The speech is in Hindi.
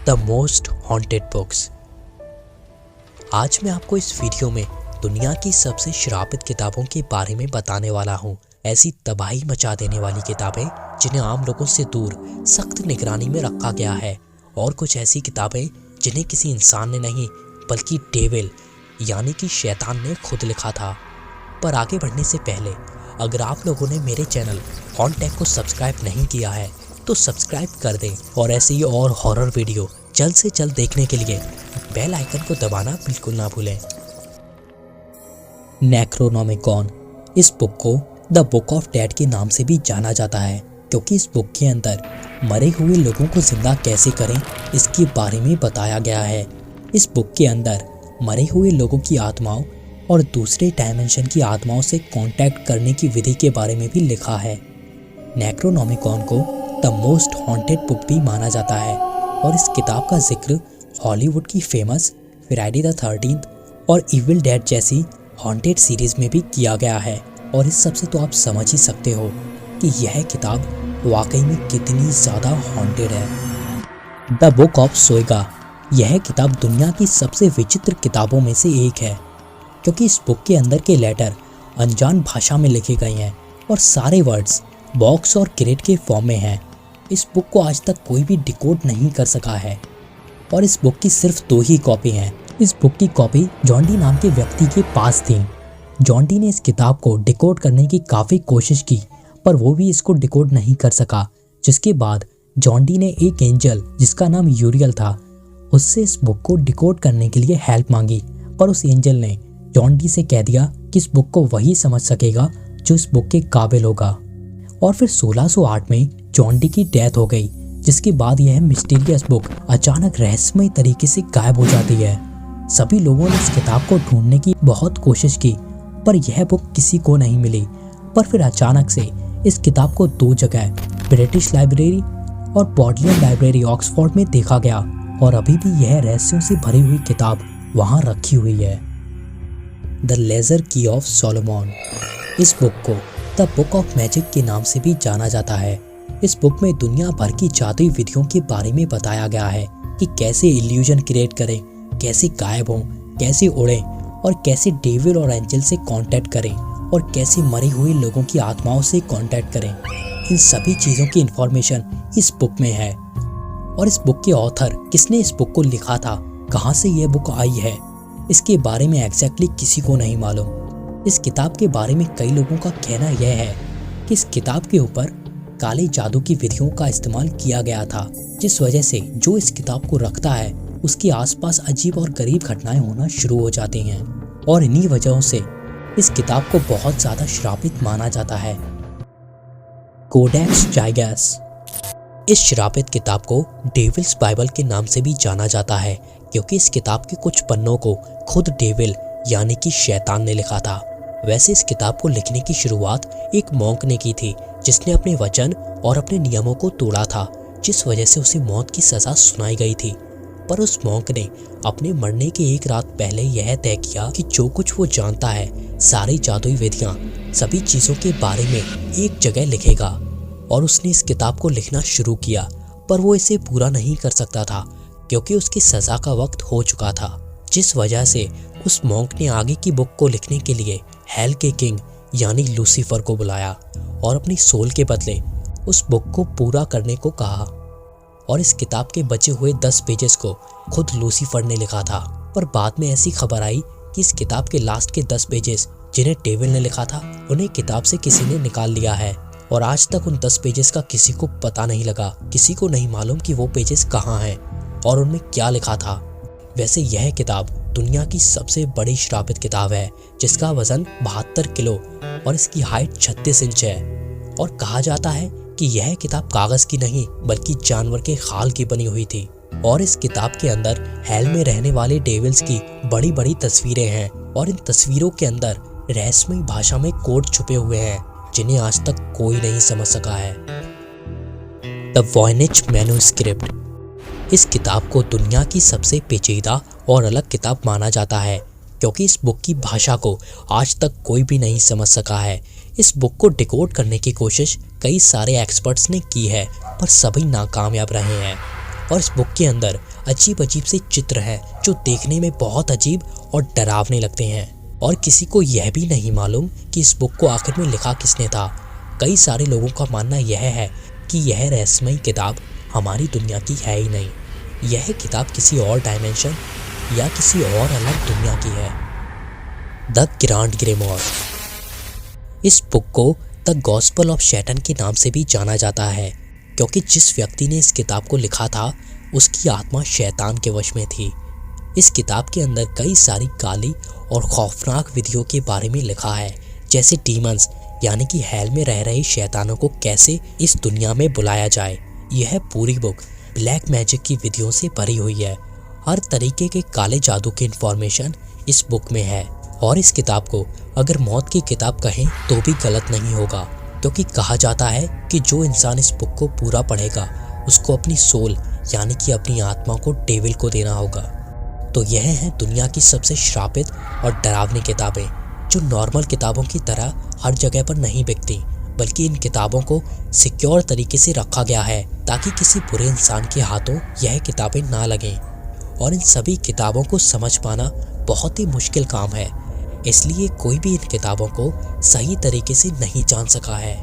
The most haunted books. आज मैं आपको इस वीडियो में दुनिया की सबसे श्रापित किताबों के बारे में बताने वाला हूँ। ऐसी तबाही मचा देने वाली किताबें जिन्हें आम लोगों से दूर सख्त निगरानी में रखा गया है, और कुछ ऐसी किताबें जिन्हें किसी इंसान ने नहीं बल्कि डेविल यानी कि शैतान ने खुद लिखा था। पर आगे बढ़ने से पहले अगर आप लोगों ने मेरे चैनल हॉन्टेक को सब्सक्राइब नहीं किया है तो सब्सक्राइब कर दें, और ऐसे ही और हॉरर वीडियो जल्द से जल्द देखने के लिए बेल आइकन को दबाना बिल्कुल ना भूलें। नेक्रोनोमिकॉन। इस बुक को द बुक ऑफ डेड के नाम से भी जाना जाता है, क्योंकि इस बुक के अंदर मरे हुए लोगों को जिंदा कैसे करें इसके बारे में बताया गया है। इस बुक के अंदर मरे हुए लोगों की आत्माओं और दूसरे डायमेंशन की आत्माओं से कांटेक्ट करने की विधि के बारे में भी लिखा है। नेक्रोनोमिकॉन को द मोस्ट हॉन्टेड बुक भी माना जाता है, और इस किताब का जिक्र हॉलीवुड की फेमस फ्राइडे द 13th और इविल डेड जैसी हॉन्टेड सीरीज में भी किया गया है। और इस सब से तो आप समझ ही सकते हो कि यह किताब वाकई में कितनी ज़्यादा हॉन्टेड है। द बुक ऑफ सोएगा। यह किताब दुनिया की सबसे विचित्र किताबों में से एक है, क्योंकि इस बुक के अंदर के लेटर अनजान भाषा में लिखे गए हैं और सारे वर्ड्स बॉक्स और क्रेट के फॉर्म में हैं। इस बुक को आज तक कोई भी डिकोड नहीं कर सका है, और इस बुक की सिर्फ 2 ही कॉपी हैं। इस बुक की कॉपी जॉन डी नाम के व्यक्ति के पास थी। जॉन डी ने इस किताब को डिकोड करने की काफ़ी कोशिश की, पर वो भी इसको डिकोड नहीं कर सका। जिसके बाद जॉन डी ने एक एंजल जिसका नाम यूरियल था, उससे इस बुक को डिकोड करने के लिए हेल्प मांगी, पर उस एंजल ने जॉन डी से कह दिया कि इस बुक को वही समझ सकेगा जो इस बुक के काबिल होगा। और फिर 1608 में जॉन डी की डेथ हो गई, जिसके बाद यह मिस्टीरियस बुक अचानक रहस्यमय तरीके से गायब हो जाती है। सभी लोगों ने इस किताब को ढूंढने की बहुत कोशिश की, पर यह बुक किसी को नहीं मिली। पर फिर अचानक से इस किताब को 2 जगह ब्रिटिश लाइब्रेरी और बॉडलियन लाइब्रेरी ऑक्सफोर्ड में देखा गया, और अभी भी यह रहस्यों से भरी हुई किताब वहाँ रखी हुई है। द लेजर की ऑफ सोलोमन। इस बुक को द बुक ऑफ मैजिक के नाम से भी जाना जाता है। इस बुक में दुनिया भर की जादुई विधियों के बारे में बताया गया है कि कैसे इल्यूजन क्रिएट करें, कैसे गायब हों, कैसे उड़ें, और कैसे डेविल और एंजल से कांटेक्ट करें, और कैसे मरे हुए लोगों की आत्माओं से कांटेक्ट करें। इन सभी चीज़ों की इंफॉर्मेशन इस बुक में है। और इस बुक के ऑथर, किसने इस बुक को लिखा था, कहाँ से यह बुक आई है, इसके बारे में एग्जैक्टली किसी को नहीं मालूम। इस किताब के बारे में कई लोगों का कहना यह है कि इस किताब के ऊपर काले जादू की विधियों का इस्तेमाल किया गया था, जिस वजह से जो इस किताब को रखता है उसके आसपास अजीब और गरीब घटनाएं होना शुरू हो जाती हैं, और इन्हीं वजहों से इस किताब को बहुत ज़्यादा श्रापित माना जाता है। कोडेक्स जायगस। इस श्रापित किताब को डेविल्स बाइबल के नाम से भी जाना जाता है, क्योंकि इस किताब के कुछ पन्नों को खुद डेविल यानी कि शैतान ने लिखा था। वैसे इस किताब को लिखने की शुरुआत एक मॉन्क ने की थी, जिसने अपने वचन और अपने नियमों को तोड़ा था, जिस वजह से उसे मौत की सज़ा सुनाई गई थी। पर उस मॉन्क ने अपने मरने के एक रात पहले यह तय किया कि जो कुछ वो जानता है, सारी जादुई विधियाँ, सभी चीज़ों के बारे में एक जगह लिखेगा। और उसने इस किताब को लिखना शुरू किया, पर वो इसे पूरा नहीं कर सकता था, क्योंकि उसकी सज़ा का वक्त हो चुका था। जिस वजह से उस मॉन्क ने आगे की बुक को लिखने के लिए हेल के किंग यानी लूसीफर को बुलाया, और अपनी सोल के बदले उस बुक को पूरा करने को कहा। और इस किताब के बचे हुए 10 पेजेस को खुद लूसीफर ने लिखा था। पर बाद में ऐसी खबर आई कि इस किताब के लास्ट के 10 पेजेस जिन्हें डेविल ने लिखा था, उन्हें किताब से किसी ने निकाल लिया है, और आज तक उन 10 पेजेस का किसी को पता नहीं लगा। किसी को नहीं मालूम कि वो पेजेस कहाँ हैं और उनमें क्या लिखा था। वैसे यह किताब दुनिया की सबसे बड़ी श्रापित किताब है, जिसका वजन 72 किलो और इसकी हाइट 36 इंच है। और कहा जाता है कि यह किताब कागज की नहीं बल्कि जानवर के खाल की बनी हुई थी। और इस किताब के अंदर हेल में रहने वाले डेविल्स की बड़ी बड़ी तस्वीरें हैं, और इन तस्वीरों के अंदर रहस्यमय भाषा में कोड छुपे हुए हैं, जिन्हें आज तक कोई नहीं समझ सका है। The Voynich manuscript. इस किताब को दुनिया की सबसे पेचीदा और अलग किताब माना जाता है, क्योंकि इस बुक की भाषा को आज तक कोई भी नहीं समझ सका है। इस बुक को डिकोड करने की कोशिश कई सारे एक्सपर्ट्स ने की है, पर सभी नाकामयाब रहे हैं। और इस बुक के अंदर अजीब अजीब से चित्र हैं जो देखने में बहुत अजीब और डरावने लगते हैं। और किसी को यह भी नहीं मालूम कि इस बुक को आखिर में लिखा किसने था। कई सारे लोगों का मानना यह है कि यह रहस्यमयी किताब हमारी दुनिया की है ही नहीं, यह किताब किसी और डायमेंशन या किसी और अलग दुनिया की है। The Grand Grimoire. इस बुक को द गॉस्पेल ऑफ शैतान के नाम से भी जाना जाता है, क्योंकि जिस व्यक्ति ने इस किताब को लिखा था उसकी आत्मा शैतान के वश में थी। इस किताब के अंदर कई सारी काली और खौफनाक विधियों के बारे में लिखा है, जैसे डीमंस यानी कि हेल में रह रहे शैतानों को कैसे इस दुनिया में बुलाया जाए। यह पूरी बुक ब्लैक मैजिक की विधियों से भरी हुई है। हर तरीके के काले जादू की इंफॉर्मेशन इस बुक में है। और इस किताब को अगर मौत की किताब कहें तो भी गलत नहीं होगा, क्योंकि कहा जाता है कि जो इंसान इस बुक को पूरा पढ़ेगा उसको अपनी सोल यानी कि अपनी आत्मा को डेविल को देना होगा। तो यह है दुनिया की सबसे श्रापित और डरावनी किताबें, जो नॉर्मल किताबों की तरह हर जगह पर नहीं बिकती, बल्कि इन किताबों को सिक्योर तरीके से रखा गया है ताकि किसी बुरे इंसान के हाथों यह किताबें ना लगें। और इन सभी किताबों को समझ पाना बहुत ही मुश्किल काम है, इसलिए कोई भी इन किताबों को सही तरीके से नहीं जान सका है।